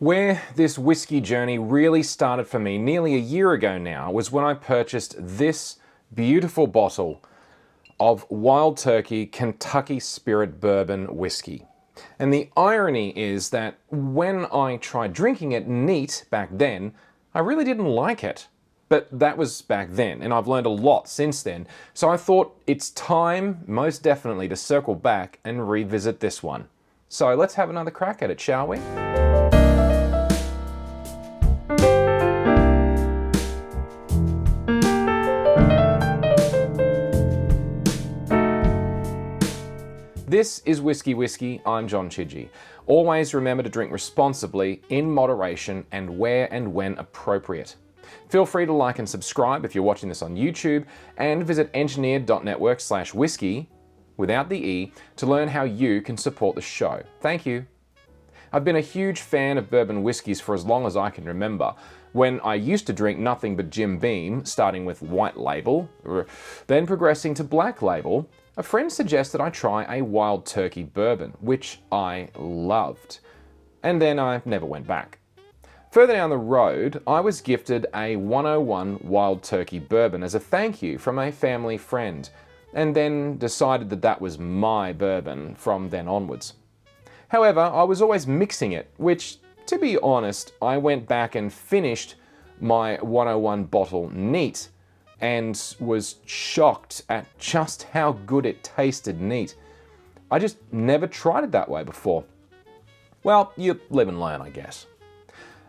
Where this whiskey journey really started for me nearly a year ago now was when I purchased this beautiful bottle of Wild Turkey Kentucky Spirit Bourbon whiskey. And the irony is that when I tried drinking it neat back then, I really didn't like it. But that was back then, and I've learned a lot since then. So I thought it's time, most definitely, to circle back and revisit this one. So let's have another crack at it, shall we? This is Whiskey. I'm John Chidgey. Always remember to drink responsibly, in moderation, and where and when appropriate. Feel free to like and subscribe if you're watching this on YouTube, and visit engineered.network/whiskey, without the E, to learn how you can support the show. Thank you. I've been a huge fan of bourbon whiskies for as long as I can remember. When I used to drink nothing but Jim Beam, starting with White Label, then progressing to Black Label, a friend suggested I try a Wild Turkey bourbon, which I loved. And then I never went back. Further down the road, I was gifted a 101 Wild Turkey bourbon as a thank you from a family friend, and then decided that that was my bourbon from then onwards. However, I was always mixing it, which, to be honest, I went back and finished my 101 bottle neat, and was shocked at just how good it tasted neat. I just never tried it that way before. Well, you live and learn, I guess.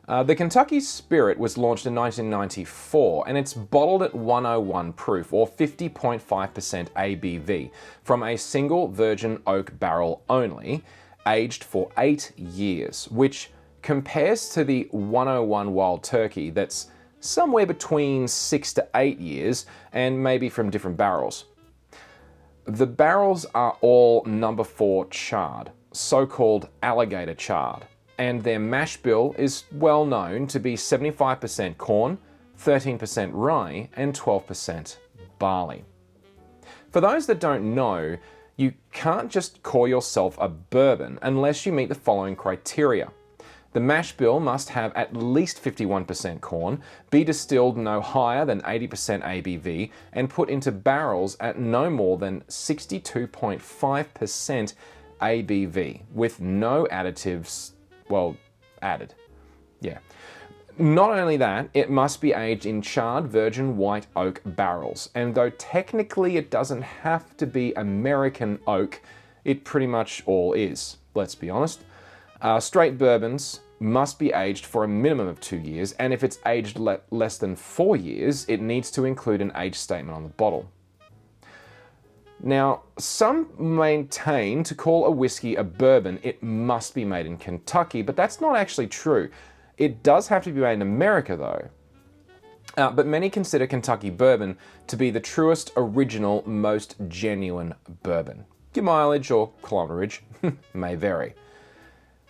The Kentucky Spirit was launched in 1994, and it's bottled at 101 proof, or 50.5% ABV, from a single virgin oak barrel only, aged for 8 years, which compares to the 101 Wild Turkey that's somewhere between 6 to 8 years, and maybe from different barrels. The barrels are all number 4 charred, so-called alligator charred, and their mash bill is well known to be 75% corn, 13% rye, and 12% barley. For those that don't know, you can't just call yourself a bourbon unless you meet the following criteria. The mash bill must have at least 51% corn, be distilled no higher than 80% ABV, and put into barrels at no more than 62.5% ABV, with no additives, added. Yeah. Not only that, it must be aged in charred virgin white oak barrels, and though technically it doesn't have to be American oak, it pretty much all is, let's be honest. Straight bourbons must be aged for a minimum of 2 years, and if it's aged less than 4 years, it needs to include an age statement on the bottle. Now, some maintain to call a whiskey a bourbon, it must be made in Kentucky, but that's not actually true. It does have to be made in America, though. But many consider Kentucky bourbon to be the truest, original, most genuine bourbon. Your mileage or kilometerage may vary.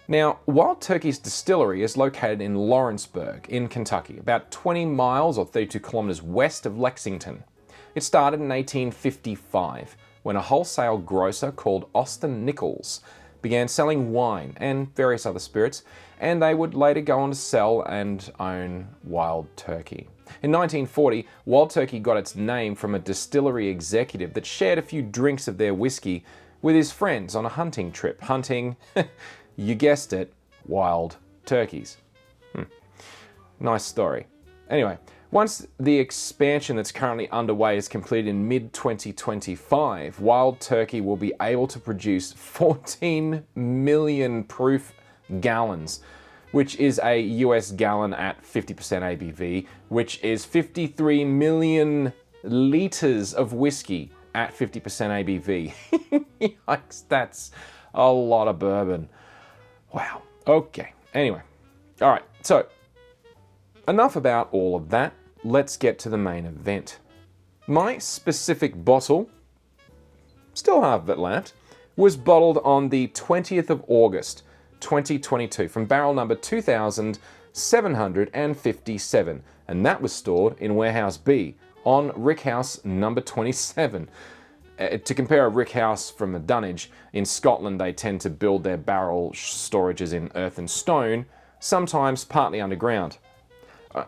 Now, Wild Turkey's distillery is located in Lawrenceburg, in Kentucky, about 20 miles or 32 kilometers west of Lexington. It started in 1855, when a wholesale grocer called Austin Nichols began selling wine and various other spirits, and they would later go on to sell and own Wild Turkey. In 1940, Wild Turkey got its name from a distillery executive that shared a few drinks of their whiskey with his friends on a hunting trip, hunting you guessed it, wild turkeys. Nice story. Anyway, once the expansion that's currently underway is completed in mid-2025, Wild Turkey will be able to produce 14 million proof gallons, which is a US gallon at 50% ABV, which is 53 million liters of whiskey at 50% ABV. Yikes, that's a lot of bourbon. Wow. Okay. Anyway. All right. So, enough about all of that. Let's get to the main event. My specific bottle, still half of it left, was bottled on the 20th of August, 2022 from barrel number 2757, and that was stored in Warehouse B on Rickhouse number 27. To compare a rickhouse from a dunnage, in Scotland they tend to build their barrel storages in earth and stone. sometimes partly underground.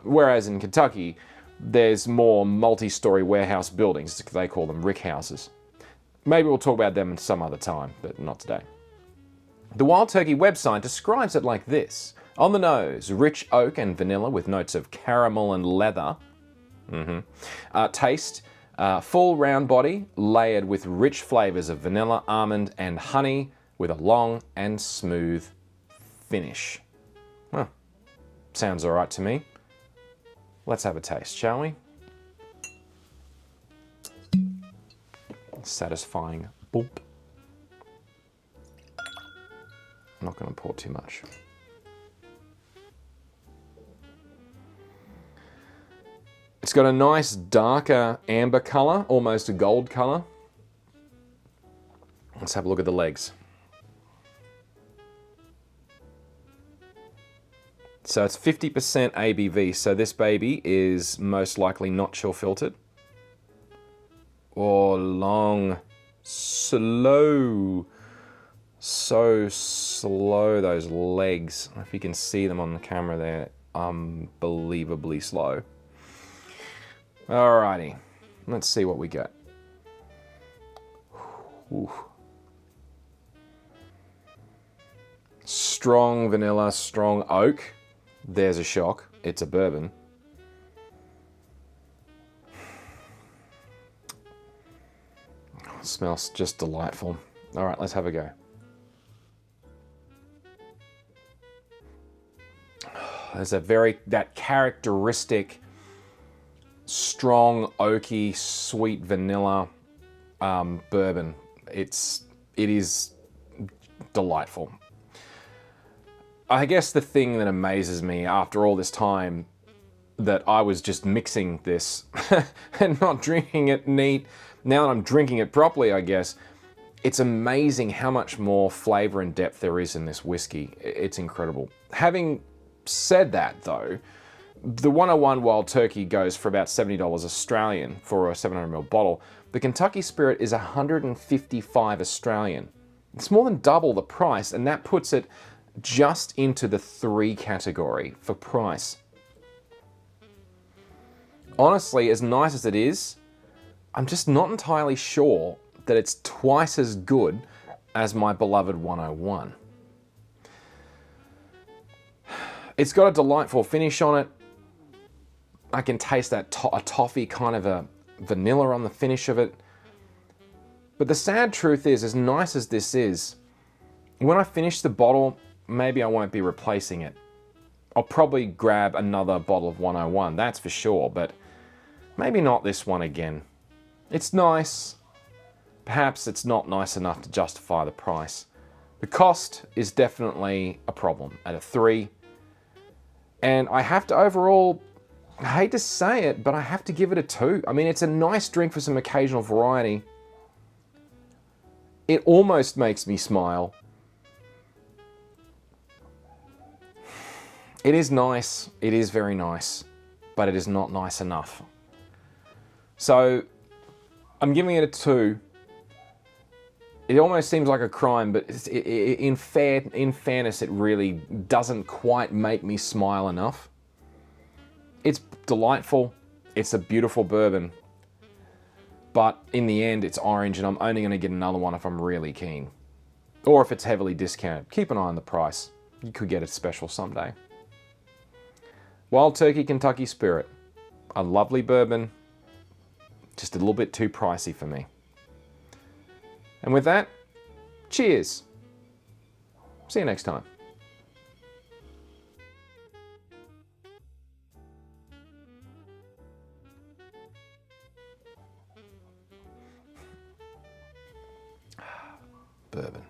Whereas in Kentucky, there's more multi-story warehouse buildings. They call them rick houses. Maybe we'll talk about them some other time, but not today. The Wild Turkey website describes it like this. On the nose, rich oak and vanilla with notes of caramel and leather. Taste, full round body, layered with rich flavors of vanilla, almond, and honey, with a long and smooth finish. Well, sounds all right to me. Let's have a taste, shall we? Satisfying boop. I'm not going to pour too much. It's got a nice darker amber color, almost a gold color. Let's have a look at the legs. So it's 50% ABV, so this baby is most likely not chill filtered. Or long, slow, so slow, those legs. If you can see them on the camera, they're unbelievably slow. Alrighty, let's see what we get. Ooh. Strong vanilla, strong oak. There's a shock. It's a bourbon. Oh, it smells just delightful. All right, let's have a go. There's that characteristic, strong, oaky, sweet vanilla bourbon. It is delightful. I guess the thing that amazes me after all this time that I was just mixing this and not drinking it neat, now that I'm drinking it properly, I guess, it's amazing how much more flavor and depth there is in this whiskey. It's incredible. Having said that though, the 101 Wild Turkey goes for about $70 Australian for a 700ml bottle. The Kentucky Spirit is $155 Australian. It's more than double the price, and that puts it just into the 3 category for price. Honestly, as nice as it is, I'm just not entirely sure that it's twice as good as my beloved 101. It's got a delightful finish on it. I can taste that a toffee, kind of a vanilla on the finish of it. But the sad truth is, as nice as this is, when I finish the bottle, maybe I won't be replacing it. I'll probably grab another bottle of 101, that's for sure, but maybe not this one again. It's nice. Perhaps it's not nice enough to justify the price. The cost is definitely a problem at a 3. And I have to overall, I hate to say it, but I have to give it a 2. I mean, it's a nice drink for some occasional variety. It almost makes me smile. It is nice, it is very nice, but it is not nice enough. So, I'm giving it a 2. It almost seems like a crime, but in fairness, it really doesn't quite make me smile enough. It's delightful, it's a beautiful bourbon, but in the end, it's orange, and I'm only going to get another one if I'm really keen. Or if it's heavily discounted. Keep an eye on the price. You could get it special someday. Wild Turkey Kentucky Spirit. A lovely bourbon, just a little bit too pricey for me. And with that, cheers. See you next time. Bourbon.